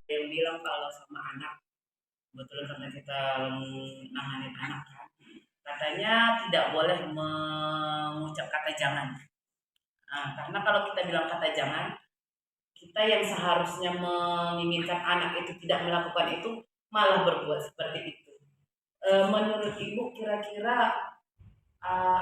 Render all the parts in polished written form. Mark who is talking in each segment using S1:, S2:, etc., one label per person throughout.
S1: Yang bilang kalau sama anak, kebetulan karena kita nanganin anak kan, katanya tidak boleh mengucap kata jangan. Nah, karena kalau kita bilang kata jangan, kita yang seharusnya menginginkan anak itu tidak melakukan itu malah berbuat seperti itu. Menurut ibu kira-kira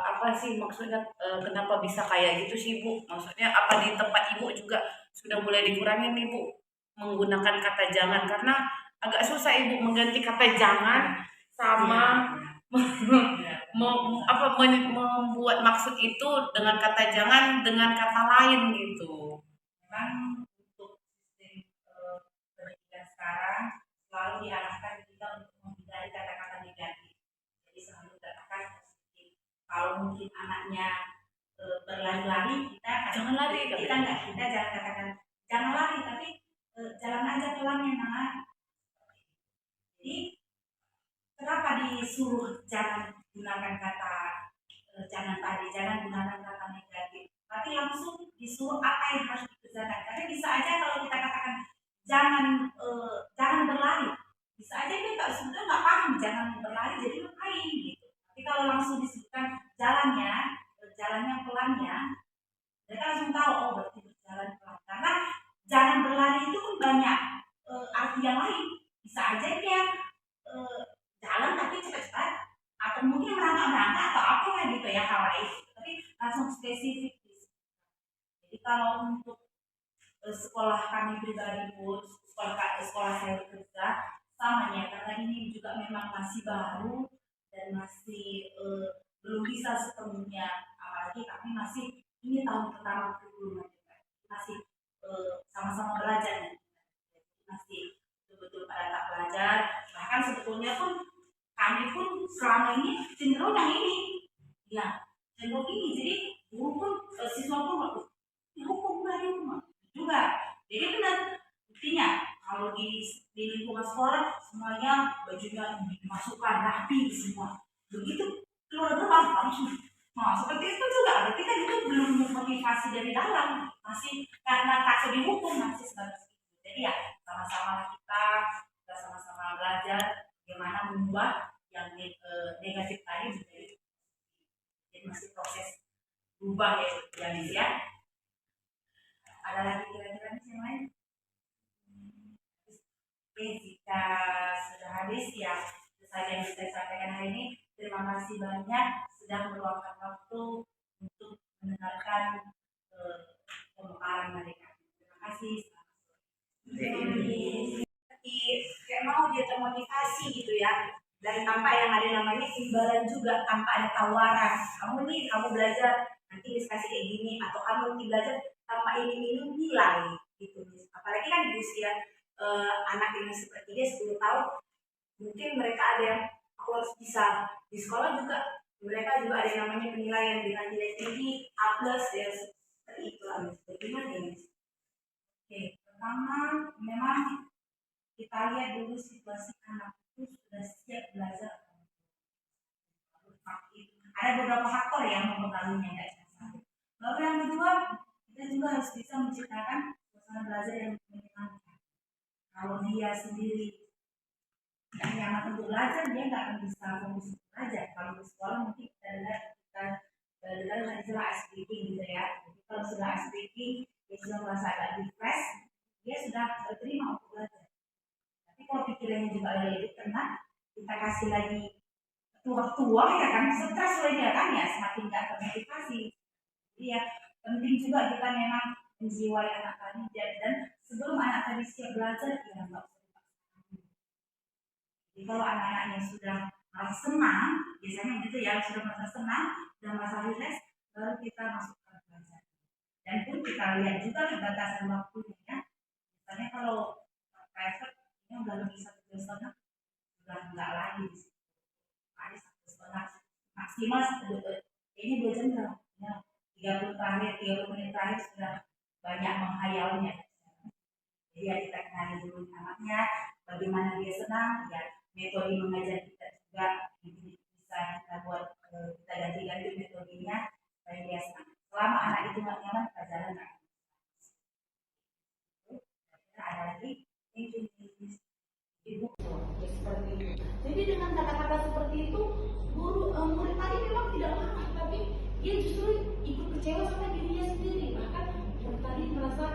S1: apa sih maksudnya, kenapa bisa kayak gitu sih bu? Maksudnya apa di tempat ibu juga sudah mulai dikurangi nih bu menggunakan kata jangan, karena agak susah ibu mengganti kata jangan sama membuat maksud itu dengan kata jangan dengan kata lain gitu. Memang untuk sistem pendidikan sekarang selalu diarahkan kita untuk menghindari kata-kata negatif. Jadi selalu katakan positif. Kalau mungkin anaknya berlari-lari, kita jangan lari, kita jangan katakan jangan lari, tapi jalan aja pelan ya nak. Jadi kenapa disuruh jangan gunakan kata jangan tadi, jangan gunakan kata negatif, tapi langsung disuruh apa yang harus dikerjakan. Karena bisa aja kalau kita katakan jangan berlari, bisa aja kita sebenarnya nggak paham jangan berlari jadi ngapain gitu. Tapi kalau langsung disebutkan jalannya pelannya, mereka langsung tahu oh berarti berjalan pelan. Karena jangan berlari itu pun banyak arti yang lain. Bisa aja dia jalan tapi cepat-cepat, atau mungkin merangkak-merangkak atau apa lah gitu ya hal lain. Tapi langsung spesifik. Jadi kalau untuk sekolah kami pribadi pun, sekolah saya bekerja samanya karena ini juga memang masih baru dan masih belum bisa sepenuhnya, apalagi kami masih ini tahun pertama kurikulum, masih sama-sama belajar nih, masih betul-betul pada tak belajar. Bahkan sebetulnya pun kami pun selama ini cenderung yang ini ya cenderung ini, jadi guru pun siswa pun hukum juga. Jadi benar buktinya kalau di lingkungan sekolah semuanya bajunya dimasukkan rapi semua, begitu keluar rumah langsung. Nah seperti itu juga berarti kan itu belum motivasi dari dalam, masih karena takut dihukum masih sebatas itu. Jadi ya sama-sama kita sama-sama belajar bagaimana mengubah yang negatif tadi menjadi, jadi masih proses berubah ya yang ini ya. Ada lagi kira-kira yang lain? Oke, jika sudah habis ya itu saja yang bisa saya sampaikan hari ini. Terima kasih banyak sudah meluangkan waktu untuk mendengarkan pemaparan mereka. Terima kasih. Jadi kayak mau dia termotivasi gitu ya, dan tanpa yang ada namanya imbalan juga, tanpa ada tawaran. Kamu belajar nanti diskasih kayak gini, atau kamu nanti belajar tanpa ini nilai gitu. Apalagi kan di usia anak ini seperti dia 10 tahun, mungkin mereka ada yang aku harus bisa di sekolah juga, mereka juga ada yang namanya penilaian dengan nilai tinggi A plus ya seperti itu. Bagaimana ya? Oke, pertama memang kita lihat dulu situasi anak itu sudah siap beberapa faktor yang mempengaruhinya, Kak. Lalu yang kedua, kita juga harus bisa menciptakan suasana belajar yang menyenangkan. Kalau dia sendiri yang nyaman untuk belajar, dia nggak akan bisa fokus belajar. Kalau di sekolah mungkin kita dengar istilah ice breaking gitu ya. Jadi kalau sudah ice breaking, dia sudah merasa agak refresh, dia sudah terima untuk belajar. Tapi kalau pikirannya juga lebih tenang, kita kasih lagi tuah-tuah ya kan, stres lagi ya kan, ya semakin nggak termotivasi. Jadi ya penting juga kita memang menjiwai anak tadi, dan sebelum anak tadi siap belajar, ya nggak usah dipaksakan. Jadi kalau anak-anak yang sudah merasa senang, biasanya gitu ya, sudah merasa senang dan merasa relax, baru kita masuk ke belajar. Dan pun kita lihat juga batasan waktunya ya. Misalnya kalau private ini udah lebih 1 jam setengah, sudah enggak lagi di situ. Ada 1 jam setengah maksimal ini 2 jam ya. 30 menit terakhir sudah banyak menghayalnya. Jadi ya kita kenali dulu anaknya, bagaimana dia senang, ya metode mengajar kita juga bisa kita buat, kita ganti-ganti metodenya supaya dia senang. Selama anak itu nggak nyaman, pelajaran nggak akan bisa. Ada lagi ibu seperti itu. Jadi dengan kata-kata seperti itu, murid tadi memang tidak marah, tapi dia justru ikut kecewa sama dirinya sendiri. Bahkan murid tadi merasa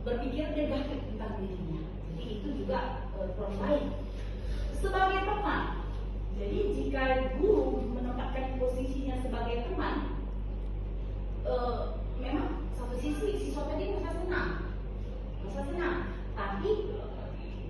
S1: berpikir negatif tentang dirinya. Jadi itu juga kurang baik. Sebagai teman, jadi jika guru menempatkan posisinya sebagai teman, memang satu sisi siswa tadi merasa senang, tapi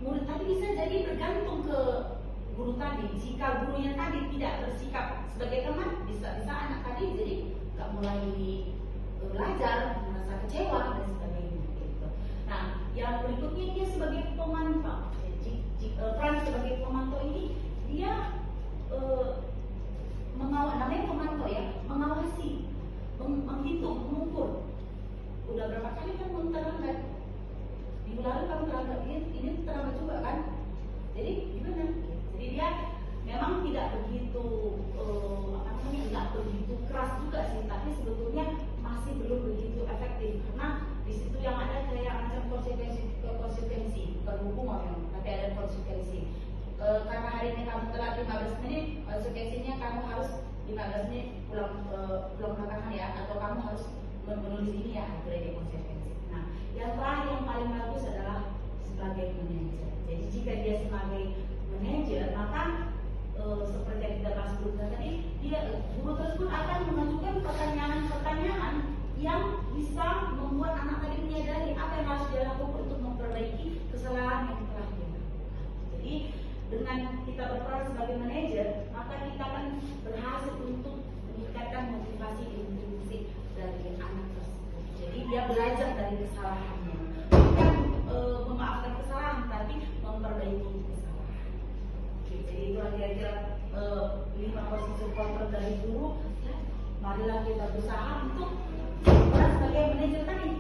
S1: murid tadi bisa jadi tergantung ke guru tadi. Jika gurunya tadi tidak bersikap sebagai teman, bisa anak tadi jadi nggak mulai belajar, merasa kecewa dan sebagainya. Gitu. Nah, yang berikutnya dia sebagai pemantau. Peran sebagai pemantau ini dia namanya pemantau ya, mengawasi, menghitung, mengukur. Udah berapa kali kan terlambat? Minggu lalu kamu terlambat, ini terlambat juga kan? Jadi gimana? Jadi dia memang tidak begitu nggak begitu keras juga sih, tapi sebetulnya masih belum begitu efektif karena di situ yang ada kayak macam konsekuensi, bukan hukuman yang, tapi ada konsekuensi. Karena hari ini kamu telat 15 menit, konsekuensinya kamu harus 15 menit pulang belakangan ya, atau kamu harus menulis ini ya, ada konsekuensi. Nah, yang terakhir yang paling bagus adalah sebagai manajer. Jadi jika dia sebagai manajer, maka seperti yang kita bahas sebelumnya tadi, guru tersebut akan mengajukan pertanyaan-pertanyaan yang bisa membuat anak tadi menyadari apa yang harus dia lakukan untuk memperbaiki kesalahan yang telah dia lakukan. Jadi dengan kita berperan sebagai manajer, maka kita akan berhasil untuk meningkatkan motivasi intrinsik dari anak tersebut. Jadi dia belajar dari kesalahannya, bukan memaafkan kesalahan, tapi memperbaiki kesalahan. Jadi itu kira-kira 5 posisi kontrol dari guru. Ya, marilah kita berusaha untuk berperan sebagai manajer tadi.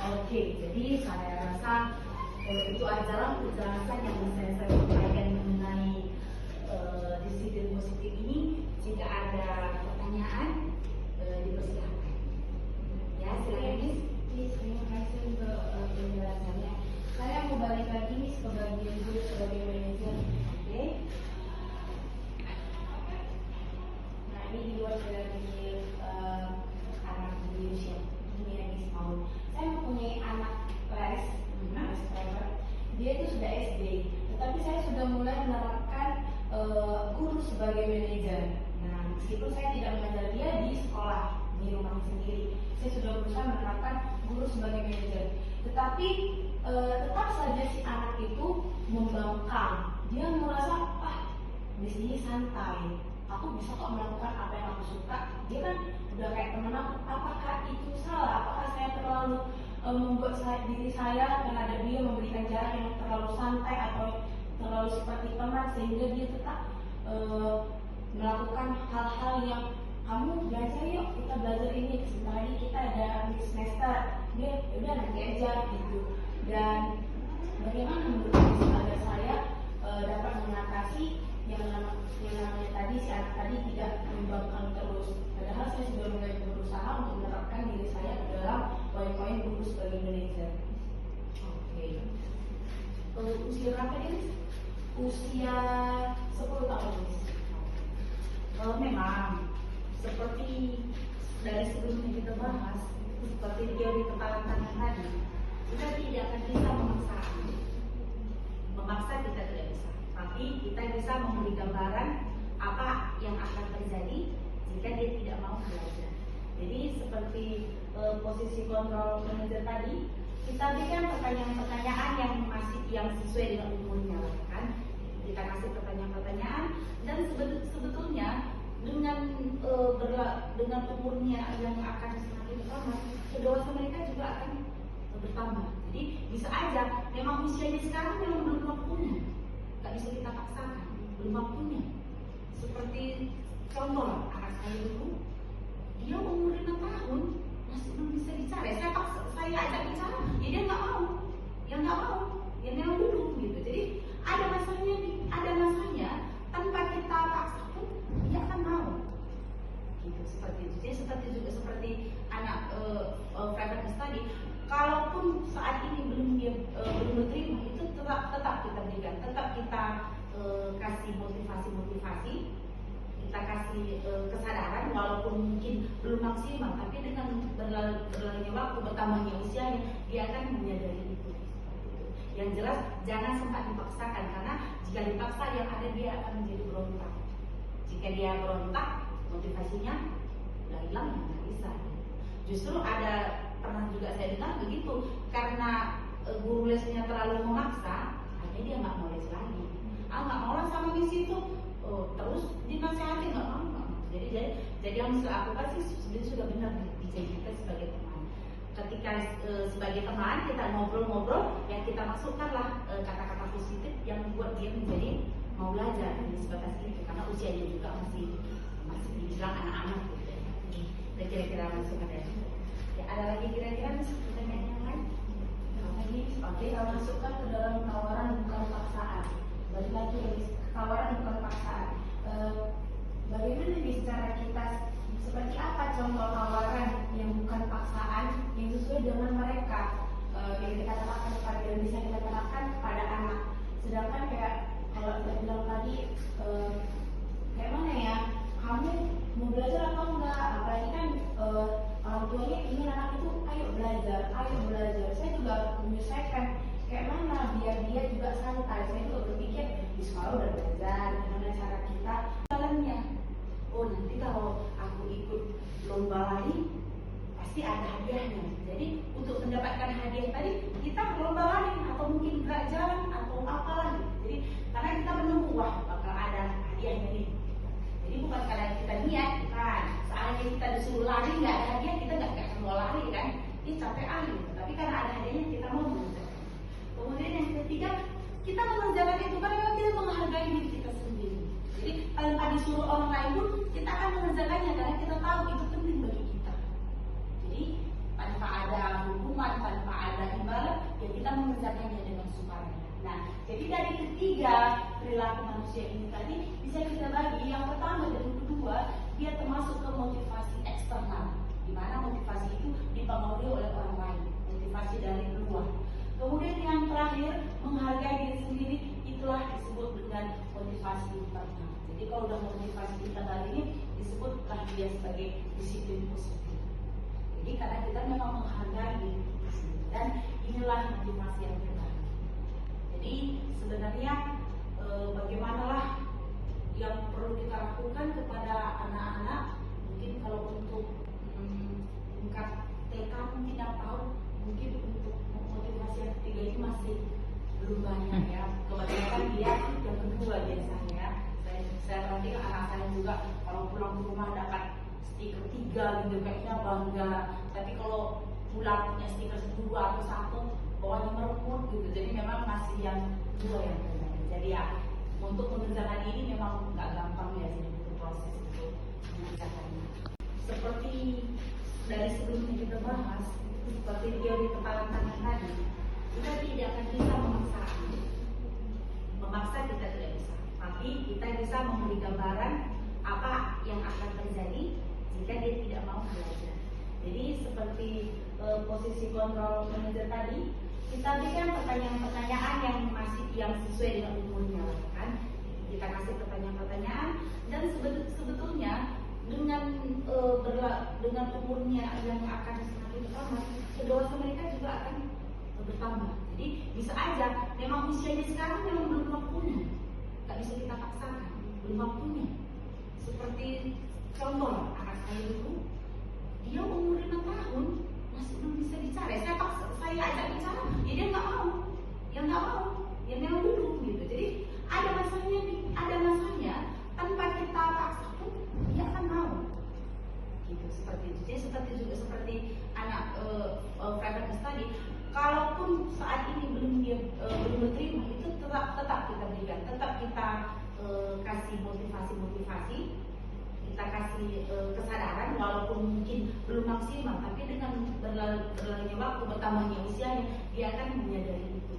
S1: Oke, jadi saya rasa itu adalah penjelasan yang bisa saya sampaikan mengenai disiplin positif ini. Jika ada pertanyaan, dipersilakan. Ya, silakan Miss.
S2: Terima kasih untuk penjelasannya. Saya mau balik lagi nih ke bagian guru sebagai manajer. Oke. Nah, ini di luar dari anak di usia ini yang Miss. Saya mempunyai anak les private. Dia itu sudah SD, tetapi saya sudah mulai menerapkan guru sebagai manajer. Nah, meskipun saya tidak mengajar dia di sekolah, di rumah sendiri, saya sudah berusaha menerapkan guru sebagai manajer. Tetapi tetap saja si anak itu membangkang. Dia merasa, di sini santai, aku bisa kok melakukan apa yang aku suka. Dia kan udah kayak temen aku. Apakah itu salah? Apakah saya terlalu membuat diri saya terhadap dia memberikan jarak yang terlalu santai atau terlalu seperti teman sehingga dia tetap melakukan hal-hal yang kamu belajar yuk, kita belajar ini, sebentar lagi kita ada semester, dia udah nanti aja gitu. Dan bagaimana menurut agar saya dapat mengatasi yang usia berapa dia? Usia 10 tahun.
S3: Memang seperti dari sebelumnya kita bahas, seperti teori kepala tangan tadi, kita tidak akan bisa memaksa kita tidak bisa, tapi kita bisa memberi gambaran apa yang akan terjadi jika dia tidak mau belajar. Jadi seperti posisi kontrol manager tadi, kita berikan pertanyaan-pertanyaan yang sesuai dengan umurnya, kan? Kita kasih pertanyaan-pertanyaan, dan sebetulnya dengan umurnya yang akan semakin bertambah, kedewasaan mereka juga akan bertambah. Jadi bisa aja memang usianya sekarang memang belum waktunya, nggak bisa kita paksakan, belum waktunya. Seperti contoh lah, anak saya dulu, dia umur 5 tahun masih belum bisa bicara. Saya ajak bicara, ya dia nggak mau, ya memang belum gitu. Jadi ada masanya tanpa kita paksa pun dia akan mau. Gitu, seperti itu. Jadi seperti anak private tadi, kalaupun saat ini belum berterima, itu tetap kita berikan, tetap kita kasih motivasi, kita kasih kesadaran, walaupun mungkin belum maksimal, tapi dengan berlalunya waktu, bertambahnya usianya, dia akan menyadari itu. Yang jelas jangan sempat dipaksakan, karena jika dipaksa yang ada dia akan menjadi berontak. Jika dia berontak, motivasinya udah hilang, nggak bisa. Justru pernah juga saya dengar begitu, karena guru lesnya terlalu memaksa, akhirnya dia nggak mau les lagi. Nggak mau lah sama di situ, terus dinasehati nggak mau. Jadi yang saya lakukan sih sebenarnya sudah benar di kita sebagai teman. Ketika sebagai teman kita ngobrol-ngobrol, yang kita masukkanlah kata-kata positif yang membuat dia menjadi mau belajar di sebatas itu, karena usianya juga masih dibilang anak-anak gitu ya. Dan kira-kira masuk ada. Ya, ada lagi kira-kira pertanyaan yang lain?
S2: Oke, kalau masukkan ke dalam tawaran bukan paksaan. Balik lagi tawaran bukan paksaan. Bagaimana nih cara kita, seperti apa contoh tawaran yang bukan paksaan yang sesuai dengan mereka, yang kita terapkan yang bisa kita terapkan pada anak. Sedangkan kayak kalau kita bilang tadi, kayak mana ya, kamu mau belajar atau enggak? Apalagi kan orang tuanya ingin anak itu ayo belajar. Saya juga menyelesaikan kayak mana biar dia juga santai. Saya juga berpikir di sekolah udah belajar, gimana cara kita
S3: Jalannya, oh nanti kalau aku ikut lomba lari pasti ada hadiahnya. Jadi untuk mendapatkan hadiah tadi kita lomba lari atau mungkin gerak jalan atau apalah. Jadi karena kita menunggu, wah bakal ada hadiahnya nih. Jadi bukan karena kita niat, kan? Seandainya kita disuruh lari nggak ada hadiah, kita nggak mau lari kan? Ini capek ahli. Tapi karena ada hadiahnya kita mau mengerjakan. Kemudian yang ketiga, kita mengerjakan itu karena memang kita menghargai diri kita sendiri. Jadi tanpa disuruh orang lain pun kita akan mengerjakannya karena kita tahu itu penting bagi kita. Jadi tanpa ada hukuman, tanpa ada imbalan, ya kita mengerjakannya dengan sukarela. Nah, jadi dari ketiga perilaku manusia ini tadi bisa kita bagi. Yang pertama dan yang kedua, dia termasuk ke motivasi eksternal, di mana motivasi itu dipengaruhi oleh orang lain, motivasi dari luar. Kemudian yang terakhir, menghargai diri sendiri, itulah disebut dengan motivasi internal. Jadi kalau udah motivasi internal ini disebutlah dia sebagai disiplin positif. Jadi karena kita memang menghargai diri kita sendiri, dan inilah motivasi yang benar. Jadi sebenarnya bagaimanalah yang perlu kita lakukan kepada anak-anak, mungkin kalau untuk tingkat TK mungkin yang tahu, mungkin untuk motivasi yang ketiga ini masih belum banyak ya. Kebanyakan dia yang kedua biasanya. Saya perhatikan anak saya juga kalau pulang ke rumah dapat stiker 3 gitu, kayaknya bangga. Tapi kalau pulang punya stiker 2 atau 1, bawahnya meremut gitu. Jadi memang masih yang 2 yang terjadi. Jadi ya untuk mengerjakan ini memang nggak gampang ya, jadi butuh proses untuk mengerjakannya. Seperti dari sebelumnya kita bahas, seperti teori kepala tangan tadi, kita tidak akan bisa memaksa kita tidak bisa, tapi kita bisa memberi gambaran apa yang akan terjadi jika dia tidak mau belajar. Jadi seperti posisi kontrol manager tadi, kita berikan pertanyaan-pertanyaan yang sesuai dengan umurnya kan. Kita kasih pertanyaan-pertanyaan dan sebetulnya dengan dengan umurnya yang akan semakin bertambah, kedewasaan mereka juga akan bertambah. Jadi bisa aja memang usianya sekarang memang belum waktunya, nggak bisa kita paksakan, belum waktunya. Seperti contoh anak saya dulu, dia umur 5 tahun masih belum bisa bicara. Saya ajak bicara, ya dia nggak mau, ya memang dulu gitu. Jadi ada masanya tanpa kita paksa pun dia akan mau. Gitu, seperti itu. Jadi seperti anak private tadi, kalaupun saat ini belum berterima, itu tetap kita berikan, tetap kita kasih motivasi, kita kasih kesadaran, walaupun mungkin belum maksimal, tapi dengan berlalunya waktu, bertambahnya usianya, dia akan menyadari itu.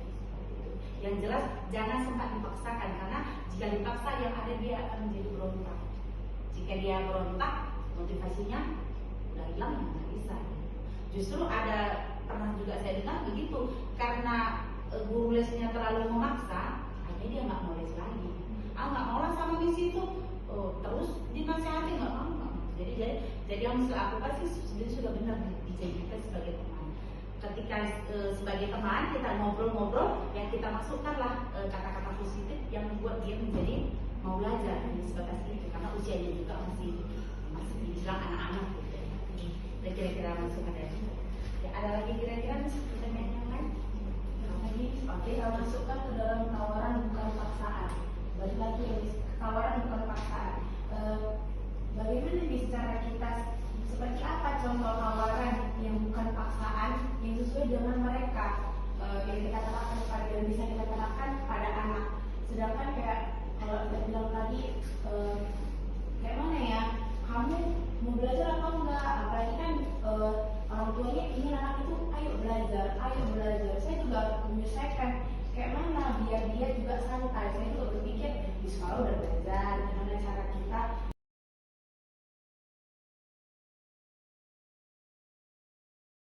S3: Yang jelas jangan sempat dipaksakan, karena jika dipaksa yang ada dia akan menjadi berontak. Jika dia berontak, motivasinya udah hilang, ya nggak bisa. Justru pernah juga saya dengar begitu, karena guru lesnya terlalu memaksa, akhirnya dia nggak mau les lagi. Nggak mau lah sama misi itu, terus dinasihati nggak mau. Jadi yang mesti aku pasti sebenarnya sudah benar dijadikan sebagai teman. Ketika sebagai teman kita ngobrol-ngobrol, yang kita masukkanlah kata-kata positif yang membuat dia menjadi mau belajar di sebatas itu, karena usianya juga masih dibilang anak-anak gitu. Dan kira-kira masuk ada. Ya, ada lagi kira-kira pertanyaan yang lain?
S2: Oke, kalau masukkan ke dalam tawaran bukan paksaan. Balik lagi yang tawaran bukan paksaan. Bagaimana nih cara kita, seperti apa contoh tawaran yang bukan paksaan yang sesuai dengan mereka, yang kita terapkan pada, yang bisa kita terapkan pada anak. Sedangkan kayak kalau kita bilang tadi